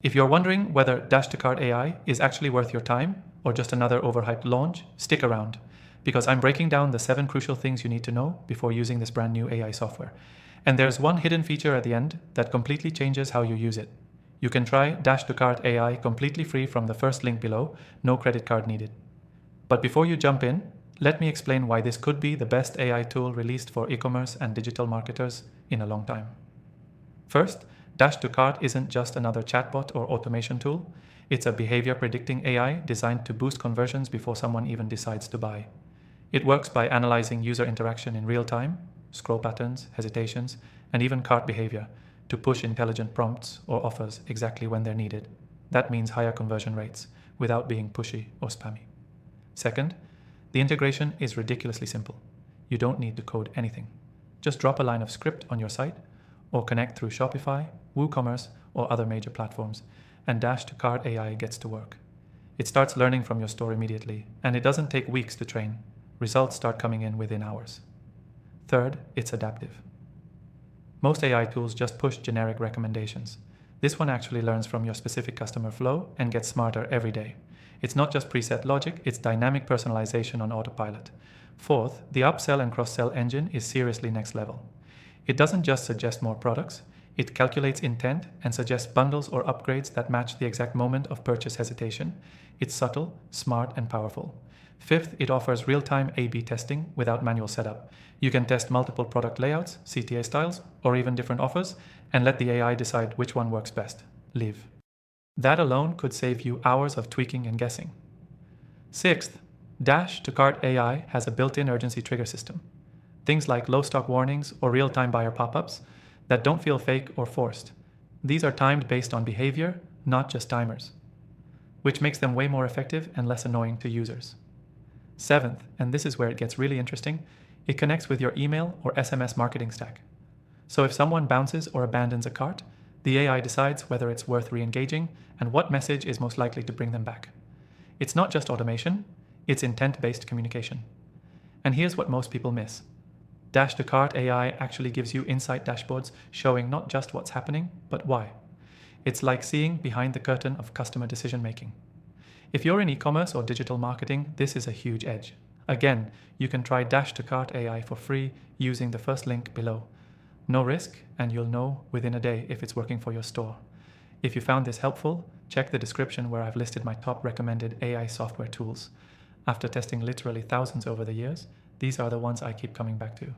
If you're wondering whether Dash to Cart AI is actually worth your time or just another overhyped launch, stick around, because I'm breaking down the 7 crucial things you need to know before using this brand new AI software. And there's one hidden feature at the end that completely changes how you use it. You can try Dash to Cart AI completely free from the first link below, no credit card needed. But before you jump in, let me explain why this could be the best AI tool released for e-commerce and digital marketers in a long time. First, Dash to Cart isn't just another chatbot or automation tool. It's a behavior predicting AI designed to boost conversions before someone even decides to buy. It works by analyzing user interaction in real time, scroll patterns, hesitations, and even cart behavior to push intelligent prompts or offers exactly when they're needed. That means higher conversion rates without being pushy or spammy. Second, the integration is ridiculously simple. You don't need to code anything. Just drop a line of script on your site or connect through Shopify, WooCommerce, or other major platforms, and Dash to Cart AI gets to work. It starts learning from your store immediately, and it doesn't take weeks to train. Results start coming in within hours. Third, it's adaptive. Most AI tools just push generic recommendations. This one actually learns from your specific customer flow and gets smarter every day. It's not just preset logic, it's dynamic personalization on autopilot. Fourth, the upsell and cross-sell engine is seriously next level. It doesn't just suggest more products, it calculates intent and suggests bundles or upgrades that match the exact moment of purchase hesitation. It's subtle, smart, and powerful. Fifth, it offers real-time A/B testing without manual setup. You can test multiple product layouts, CTA styles, or even different offers, and let the AI decide which one works best. Live. That alone could save you hours of tweaking and guessing. Sixth, Dash to Cart AI has a built-in urgency trigger system. Things like low stock warnings or real-time buyer pop-ups that don't feel fake or forced. These are timed based on behavior, not just timers, which makes them way more effective and less annoying to users. Seventh, and this is where it gets really interesting, it connects with your email or SMS marketing stack. So if someone bounces or abandons a cart, the AI decides whether it's worth re-engaging and what message is most likely to bring them back. It's not just automation, it's intent-based communication. And here's what most people miss. Dash to Cart AI actually gives you insight dashboards showing not just what's happening, but why. It's like seeing behind the curtain of customer decision-making. If you're in e-commerce or digital marketing, this is a huge edge. Again, you can try Dash to Cart AI for free using the first link below. No risk, and you'll know within a day if it's working for your store. If you found this helpful, check the description where I've listed my top recommended AI software tools. After testing literally thousands over the years, these are the ones I keep coming back to.